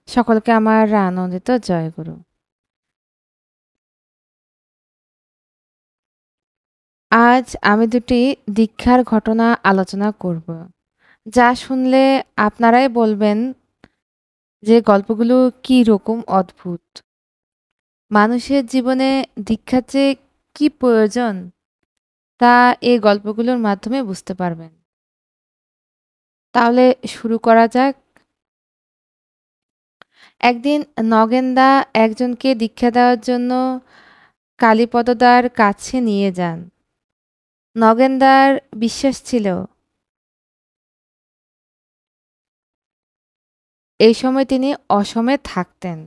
সকলকে আমার আনন্দিত জয়গুরু। আজ আমি দুটি দীক্ষার ঘটনা আলোচনা করব, যা শুনলে আপনারাই বলবেন যে গল্পগুলো কি রকম অদ্ভুত। মানুষের জীবনে দীক্ষার যে কি প্রয়োজন তা এই গল্পগুলোর মাধ্যমে বুঝতে পারবেন। তাহলে শুরু করা যাক। একদিন নগেনদা একজনকে দীক্ষা দেওয়ার জন্য কালীপদদার কাছে নিয়ে যান। নগেনদার বিশ্বাস ছিল এই সময় তিনি অসমে থাকতেন।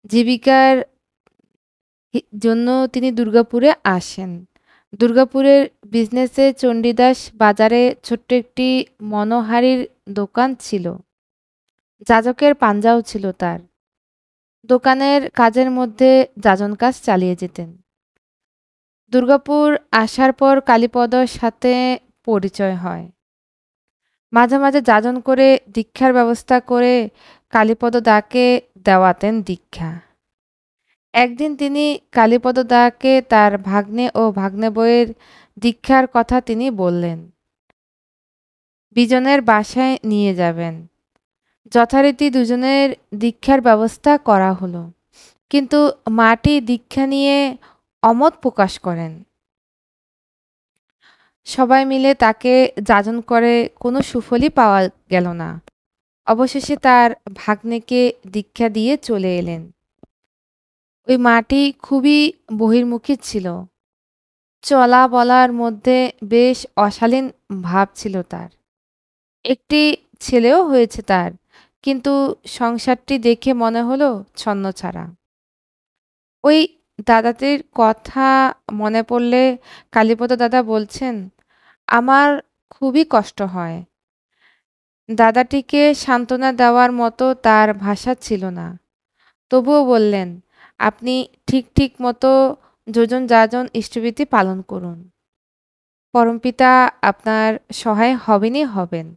জীবিকার জন্য তিনি দুর্গাপুরে আসেন। দুর্গাপুরের বিজনেসে চণ্ডীদাস বাজারে ছোট্ট একটি মনোহারীর দোকান ছিল। যাজকের পাঞ্জাও ছিল তার। দোকানের কাজের মধ্যে যাজন কাজ চালিয়ে যেতেন। দুর্গাপুর আসার পর কালীপদর সাথে পরিচয় হয়। মাঝে মাঝে যাজন করে দীক্ষার ব্যবস্থা করে কালীপদ দাকে দেওয়াতেন দীক্ষা। একদিন তিনি কালীপদ দাকে তার ভাগ্নে ও ভাগ্নে বউয়ের দীক্ষার কথা তিনি বললেন। বিজনের বাসায় নিয়ে যাবেন। যথারীতি দুজনের দীক্ষার ব্যবস্থা করা হলো। কিন্তু মাটি দীক্ষা নিয়ে অমত প্রকাশ করেন। সবাই মিলে তাকে যাজন করে কোনো সুফলই পাওয়া গেল না। অবশেষে তার ভাগ্নেকে দীক্ষা দিয়ে চলে এলেন। ওই মাটি খুবই বহির্মুখী ছিল। চলা বলার মধ্যে বেশ অশালীন ভাব ছিল তার। একটি ছেলেও হয়েছে তার, কিন্তু সংসারটি দেখে মনে হলো ছন্নছাড়া। ওই দাদাটির কথা মনে পড়লে কালীপদ দাদা বলছেন, আমার খুবই কষ্ট হয়। দাদাটিকে সান্ত্বনা দেওয়ার মতো তার ভাষা ছিল না। তবুও বললেন, আপনি ঠিক ঠিক মতো যোজন যাজন ইষ্টবিধি পালন করুন। পরমপিতা আপনার সহায় হবেনই হবেন।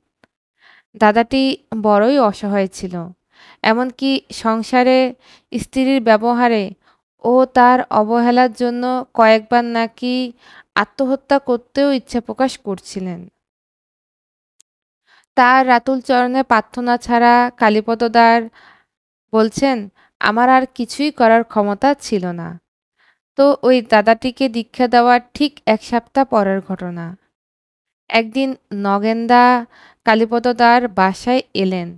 দাদাটি বড়ই অসহায় ছিল। এমনকি সংসারে স্ত্রীর ব্যবহারে ও তার অবহেলার জন্য কয়েকবার নাকি আত্মহত্যা করতেও ইচ্ছা প্রকাশ করছিলেন। তার রাতুল চরণে প্রার্থনা ছাড়া কালীপদদার বলছেন, আমার আর কিছুই করার ক্ষমতা ছিল না। তো ওই দাদাটিকে দীক্ষা দেওয়ার ঠিক ১ সপ্তাহ পরের ঘটনা। একদিন নগেনদা কালীপদদার বাসায় এলেন।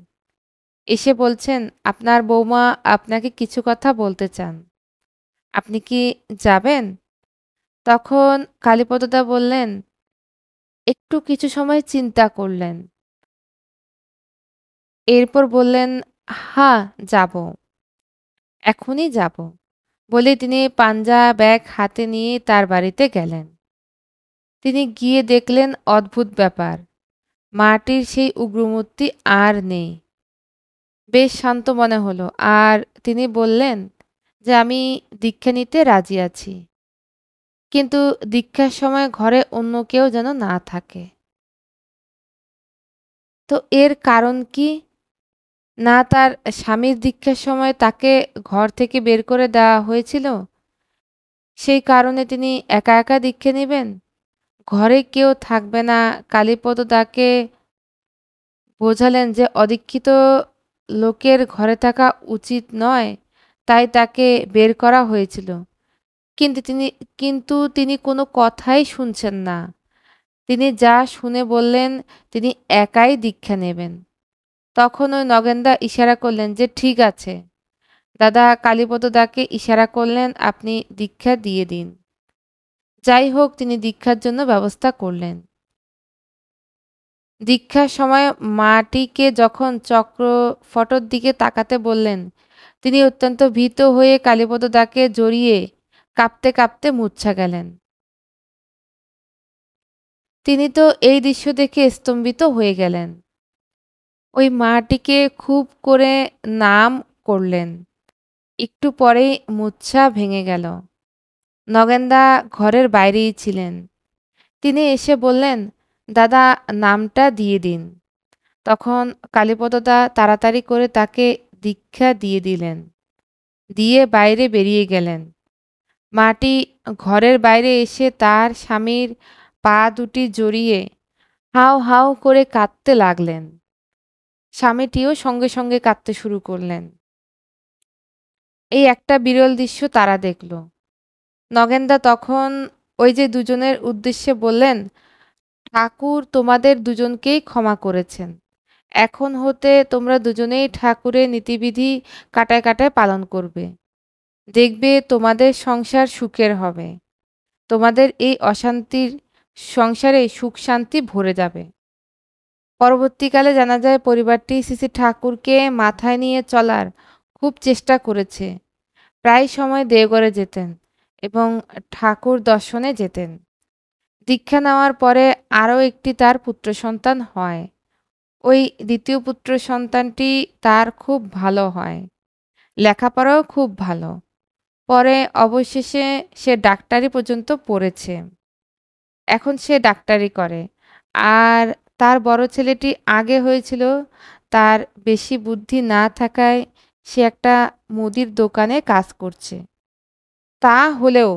এসে বলছেন, আপনার বৌমা আপনাকে কিছু কথা বলতে চান। আপনি কি যাবেন? তখন কালীপদদা বললেন, একটু কিছু সময় চিন্তা করলেন। এরপর বললেন, হ্যাঁ যাব, এখনই যাব। বলে তিনি পাঞ্জা ব্যাগ হাতে নিয়ে তার বাড়িতে গেলেন। তিনি গিয়ে দেখলেন অদ্ভুত ব্যাপার। মাটির সেই উগ্রমূর্তি আর নেই। বেশ শান্ত মনে হলো। আর তিনি বললেন যে আমি দীক্ষা নিতে রাজি আছি, কিন্তু দীক্ষার সময় ঘরে অন্য কেউ যেন না থাকে। তো এর কারণ কি? না তার স্বামীর দীক্ষার সময় তাকে ঘর থেকে বের করে দেওয়া হয়েছিল, সেই কারণে তিনি একা একা দীক্ষা নেবেন? ঘরে কেউ থাকবে না, কালীপদ তাকে বোঝালেন যে অদীক্ষিত লোকের ঘরে থাকা উচিত নয়, তাই তাকে বের করা হয়েছিল। কিন্তু তিনি কিন্তু তিনি কোনো কথাই শুনছেন না। তিনি যা শুনে বললেন তিনি একাই দীক্ষা নেবেন। তখন ওই নগেনদা ইশারা করলেন যে ঠিক আছে। দাদা কালীপদ দাকে ইশারা করলেন, আপনি দীক্ষা দিয়ে দিন। যাই হোক, তিনি দীক্ষার জন্য ব্যবস্থা করলেন। দীক্ষার সময় মাটিকে যখন চক্রফটর দিকে তাকাতে বললেন, তিনি অত্যন্ত ভীত হয়ে কালীপদ দাকে জড়িয়ে কাঁপতে কাঁপতে মূর্ছা গেলেন। তিনি তো এই দৃশ্য দেখে স্তম্ভিত হয়ে গেলেন। ওই মাটিকে খুব করে নাম করলেন। একটু পরেই মূর্ছা ভেঙে গেল। নগেনদা ঘরের বাইরেই ছিলেন। তিনি এসে বললেন, দাদা নামটা দিয়ে দিন। তখন কালীপদদা তাড়াতাড়ি করে তাকে দীক্ষা দিয়ে দিলেন। দিয়ে বাইরে বেরিয়ে গেলেন। মাটি ঘরের বাইরে এসে তার স্বামীর পা দুটি জড়িয়ে হাউ হাউ করে কাঁদতে লাগলেন। স্বামীটিও সঙ্গে সঙ্গে কাঁদতে শুরু করলেন। এই একটা বিরল দৃশ্য তারা দেখল। নগেনদা তখন ওই যে দুজনের উদ্দেশ্যে বললেন, ঠাকুর তোমাদের দুজনকেই ক্ষমা করেছেন। এখন হতে তোমরা দুজনেই ঠাকুরের নীতিবিধি কাটায় কাটায় পালন করবে। দেখবে তোমাদের সংসার সুখের হবে। তোমাদের এই অশান্তির সংসারে সুখ শান্তি ভরে যাবে। পরবর্তীকালে জানা যায় পরিবারটি শ্রী শ্রী ঠাকুরকে মাথায় নিয়ে চলার খুব চেষ্টা করেছে। প্রায় সময় দেওঘরে যেতেন এবং ঠাকুর দর্শনে যেতেন। দীক্ষা নেওয়ার পরে আরও একটি তার পুত্র সন্তান হয়। ওই দ্বিতীয় পুত্র সন্তানটি তার খুব ভালো হয়, লেখাপড়াও খুব ভালো। পরে অবশেষে সে ডাক্তারি পর্যন্ত পড়েছে। এখন সে ডাক্তারি করে। আর তার বড় ছেলেটি আগে হয়েছিল, তার বেশি বুদ্ধি না থাকায় সে একটা মুদির দোকানে কাজ করছে। তা হলেও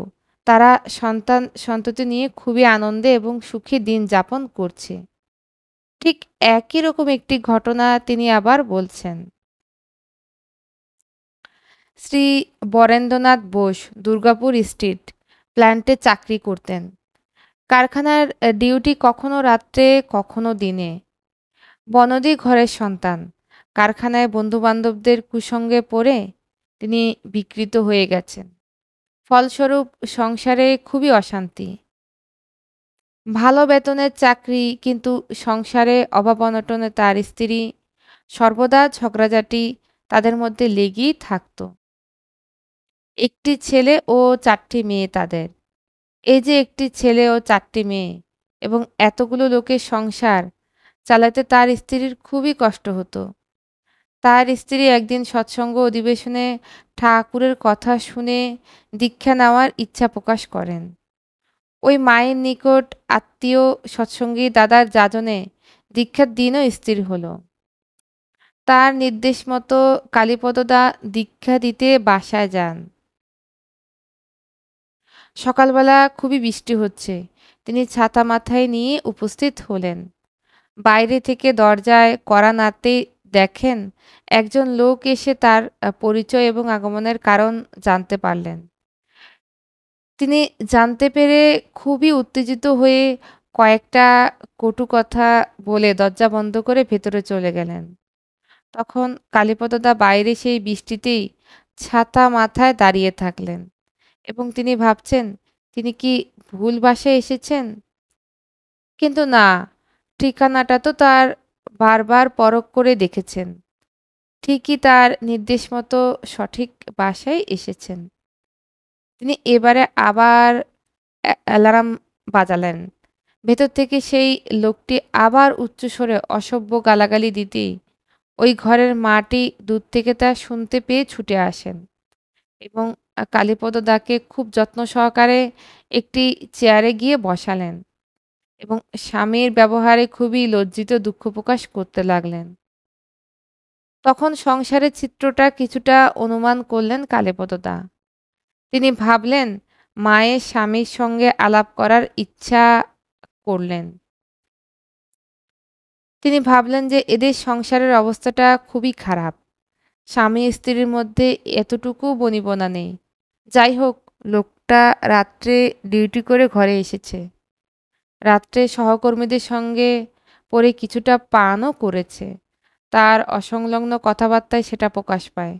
তারা সন্তান সন্ততি নিয়ে খুবই আনন্দে এবং সুখী দিন যাপন করছে। ঠিক একই রকম একটি ঘটনা তিনি আবার বলছেন। শ্রী বরেন্দ্রনাথ বোস দুর্গাপুর স্ট্রিট প্ল্যান্টে চাকরি করতেন। কারখানার ডিউটি কখনো রাত্রে কখনো দিনে। বনদী ঘরের সন্তান। কারখানায় বন্ধুবান্ধবদের কুসঙ্গে পড়ে তিনি বিকৃত হয়ে গেছেন। ফলস্বরূপ সংসারে খুবই অশান্তি। ভালো বেতনের চাকরি, কিন্তু সংসারে অভাব অনটনে তার স্ত্রী সর্বদা ঝগড়াঝাটি তাদের মধ্যে লেগেই থাকত। একটি ছেলে ও 4টি মেয়ে তাদের। এই যে একটি ছেলে ও 4টি মেয়ে এবং এতগুলো লোকের সংসার চালাতে তার স্ত্রীর খুবই কষ্ট হতো। তার স্ত্রী একদিন সৎসঙ্গ অধিবেশনে ঠাকুরের কথা শুনে দীক্ষা নেওয়ার ইচ্ছা প্রকাশ করেন। ওই মায়ের নিকট আত্মীয় সৎসঙ্গী দাদার যাজনে দীক্ষার দিনও স্থির হলো। তার নির্দেশ মতো কালীপদদা দীক্ষা দিতে বাসায় যান। সকালবেলা খুবই বৃষ্টি হচ্ছে। তিনি ছাতা মাথায় নিয়ে উপস্থিত হলেন। বাইরে থেকে দরজায় কড়া নাড়তেই দেখেন একজন লোক এসে তার পরিচয় এবং আগমনের কারণ জানতে পারলেন। তিনি জানতে পেরে খুবই উত্তেজিত হয়ে কয়েকটা কটু কথা বলে দরজা বন্ধ করে ভেতরে চলে গেলেন। তখন কালীপদদা বাইরে সেই বৃষ্টিতেই ছাতা মাথায় দাঁড়িয়ে থাকলেন এবং তিনি ভাবছেন তিনি কি ভুল বাসায় এসেছেন। কিন্তু না, ঠিকানাটা তো তার বারবার পরখ করে দেখেছেন। ঠিকই তার নির্দেশ মতো সঠিক বাসায় এসেছেন। তিনি এবারে আবার অ্যালার্ম বাজালেন। ভেতর থেকে সেই লোকটি আবার উচ্চস্বরে অসভ্য গালাগালি দিতেই ওই ঘরের মাটি দূর থেকে তা শুনতে পেয়ে ছুটে আসেন এবং কালীপদ দাকে খুব যত্ন সহকারে একটি চেয়ারে গিয়ে বসালেন এবং স্বামীর ব্যবহারে খুবই লজ্জিত দুঃখ প্রকাশ করতে লাগলেন। তখন সংসারের চিত্রটা কিছুটা অনুমান করলেন কালীপদদা। তিনি ভাবলেন মায়ের স্বামীর সঙ্গে আলাপ করার ইচ্ছা করলেন। তিনি ভাবলেন যে এদের সংসারের অবস্থাটা খুবই খারাপ। স্বামী স্ত্রীর মধ্যে এতটুকু বনিবনা নেই। যাই হোক, লোকটা রাত্রে ডিউটি করে ঘরে এসেছে। রাত্রে সহকর্মীদের সঙ্গে পরে কিছুটা পানও করেছে। তার অসংলগ্ন কথাবার্তায় সেটা প্রকাশ পায়।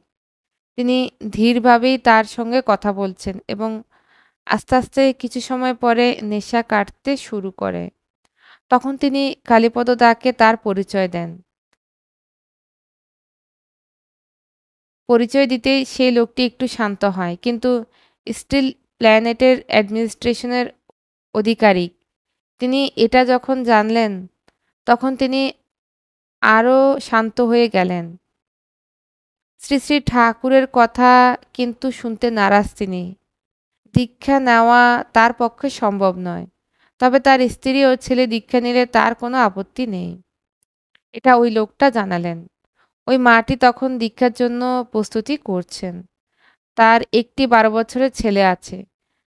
তিনি ধীরভাবেই তার সঙ্গে কথা বলছেন এবং আস্তে আস্তে কিছু সময় পরে নেশা কাটতে শুরু করে। তখন তিনি কালীপদ দাকে তার পরিচয় দেন। পরিচয় দিতেই সেই লোকটি একটু শান্ত হয়, কিন্তু স্টিল প্ল্যানেটের অ্যাডমিনিস্ট্রেশনের আধিকারিক। তিনি এটা যখন জানলেন তখন তিনি আরও শান্ত হয়ে গেলেন। শ্রী শ্রী ঠাকুরের কথা কিন্তু শুনতে নারাজ তিনি। দীক্ষা নেওয়া তার পক্ষে সম্ভব নয়, তবে তার স্ত্রী ও ছেলে দীক্ষা নিলে তার কোনো আপত্তি নেই। এটা ওই লোকটা জানালেন। ওই মাটি তখন দীক্ষার জন্য প্রস্তুতি করছেন। তার একটি ১২ বছরের ছেলে আছে।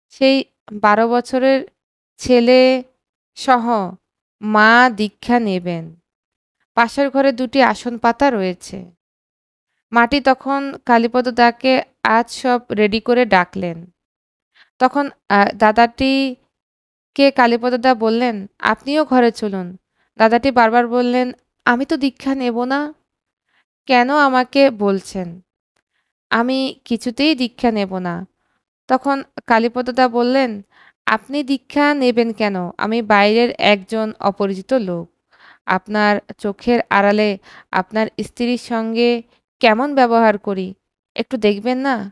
সেই ১২ বছরের ছেলে সহ মা দীক্ষা নেবেন। পাশের ঘরে ২ টি আসন পাতা রয়েছে। মাটি তখন কালীপদ দাকে আজ সব রেডি করে ডাকলেন। তখন দাদাটিকে কালীপদ দা বললেন, "আপনিও ঘরে চলুন।" দাদাটি বারবার বললেন, "আমি তো দীক্ষা নেব না। কেন আমাকে বলছেন? আমি কিছুতেই দীক্ষা নেব না।" তখন কালীপদ দা বললেন, "আপনি দীক্ষা নেবেন কেন? আমি বাইরের একজন অপরিচিত লোক। আপনার চোখের আড়ালে আপনার স্ত্রীর সঙ্গে কেমন ব্যবহার করি, একটু দেখবেন না?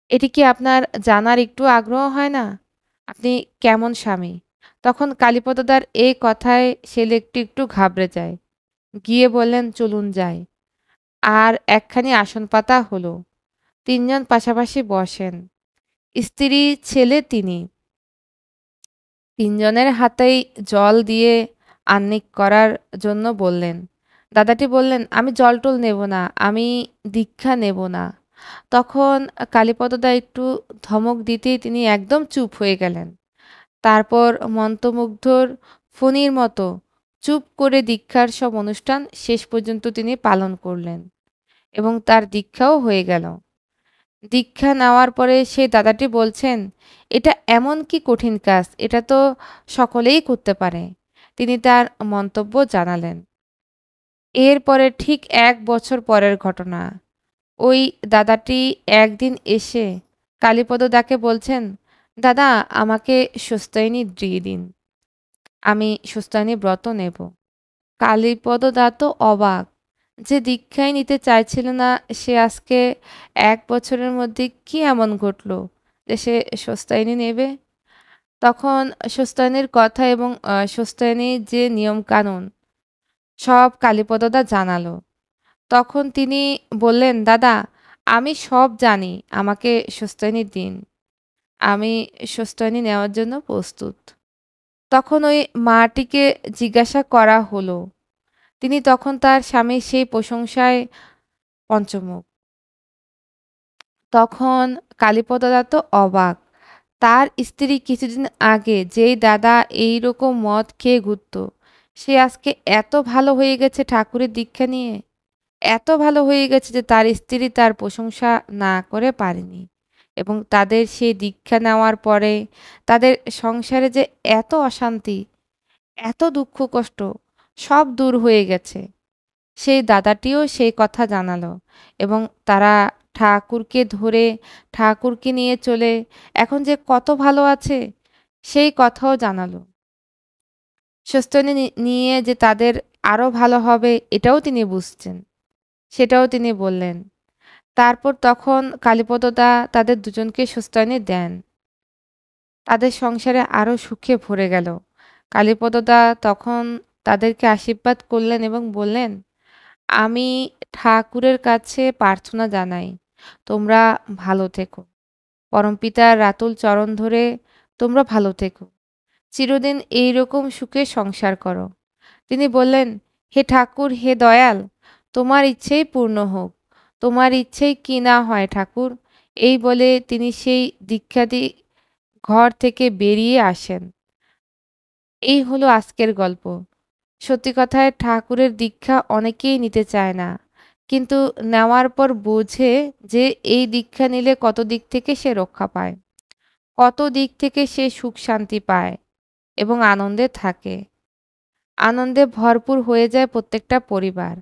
এটি কি আপনার জানার একটু আগ্রহ হয় না? আপনি কেমন স্বামী?" তখন কালীপদ দার এই কথায় সে লোকটি একটু ঘাবড়ে যায়। গিয়ে বললেন, "চলুন যাই।" আর একখানি আসন পাতা হলো। ৩ জন পাশাপাশি বসেন। স্ত্রী, ছেলে, তিনি। ৩ জনের হাতেই জল দিয়ে আহ্নিক করার জন্য বললেন। দাদাটি বললেন, "আমি জল-টল নেব না। আমি দীক্ষা নেব না।" তখন কালীপদদা একটু ধমক দিতেই তিনি একদম চুপ হয়ে গেলেন। তারপর মন্ত্রমুগ্ধর ফণির মতো চুপ করে দীক্ষার সব অনুষ্ঠান শেষ পর্যন্ত তিনি পালন করলেন এবং তার দীক্ষাও হয়ে গেল। দীক্ষা নেওয়ার পরে সেই দাদাটি বলছেন, "এটা এমন কি কঠিন কাজ? এটা তো সকলেই করতে পারে।" তিনি তার মন্তব্য জানালেন। এরপরে ঠিক ১ বছর পরের ঘটনা। ওই দাদাটি একদিন এসে কালীপদ দাকে বলছেন, "দাদা, আমাকে সুস্তায়নী দিয়ে দিন। আমি সুস্তায়নী ব্রত নেব।" কালীপদ দা তো অবাক। যে দীক্ষাই নিতে চাইছিল না সে আজকে ১ বছরের মধ্যে কি এমন ঘটল যে সে সুস্তায়নী নেবে? তখন সুস্তায়নীর কথা এবং সুস্তায়নীর যে নিয়মকানুন সব কালীপদ দা জানালো। তখন তিনি বললেন, "দাদা, আমি সব জানি। আমাকে সুস্তায়নী দিন। আমি সুস্তায়নী নেওয়ার জন্য প্রস্তুত।" তখন ওই মাটিকে জিজ্ঞাসা করা হলো। তিনি তখন তার স্বামীর সেই প্রশংসায় পঞ্চমুখ। তখন কালীপদ দাদা তো অবাক। তার স্ত্রী কিছুদিন আগে যেই দাদা এইরকম মদ খেয়ে ঘুরত, সে আজকে এত ভালো হয়ে গেছে ঠাকুরের দীক্ষা নিয়ে। এত ভালো হয়ে গেছে যে তার স্ত্রী তার প্রশংসা না করে পারেনি। এবং তাদের সেই দীক্ষা নেওয়ার পরে তাদের সংসারে যে এত অশান্তি, এত দুঃখ কষ্ট সব দূর হয়ে গেছে। সেই দাদাটিও সেই কথা জানালো এবং তারা ঠাকুরকে ধরে ঠাকুরকে নিয়ে চলে এখন যে কত ভালো আছে সেই কথাও জানালো। স্বস্তিনী নিয়ে যে তাদের আরো ভালো হবে এটাও তিনি বুঝছেন। সেটাও তিনি বললেন। তারপর তখন কালীপদদা তাদের দুজনকে স্বস্তিনী দেন। তাদের সংসারে আরো সুখে ভরে গেল। কালীপদদা তখন তাদেরকে আশীর্বাদ করলেন এবং বললেন, "আমি ঠাকুরের কাছে প্রার্থনা জানাই, তোমরা ভালো থেকো। পরমপিতার রাতুল চরণ ধরে তোমরা ভালো থেকো। চিরদিন এইরকম সুখে সংসার করো।" তিনি বললেন, "হে ঠাকুর, হে দয়াল, তোমার ইচ্ছেই পূর্ণ হোক। তোমার ইচ্ছেই কি না হয় ঠাকুর।" এই বলে তিনি সেই দীক্ষাদি ঘর থেকে বেরিয়ে আসেন। এই হলো আজকের গল্প। সত্যি কথায় ঠাকুরের দীক্ষা অনেকেই নিতে চায় না। কিন্তু নেওয়ার পর বোঝে যে এই দীক্ষা নিলে কত দিক থেকে সে রক্ষা পায়। কত দিক থেকে সে সুখ শান্তি পায় এবং আনন্দে থাকে। আনন্দে ভরপুর হয়ে যায় প্রত্যেকটা পরিবার।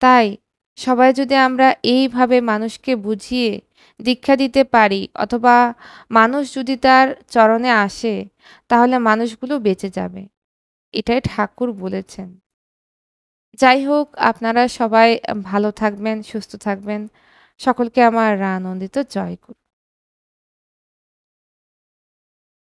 তাই সবাই যদি আমরা এইভাবে মানুষকে বুঝিয়ে দীক্ষা দিতে পারি অথবা মানুষ যদি তার চরণে আসে তাহলে মানুষগুলো বেঁচে যাবে। এটাই ঠাকুর বলেছেন। যাই হোক, আপনারা সবাই ভালো থাকবেন, সুস্থ থাকবেন। সকলকে আমার আনন্দিত জয়গুরু।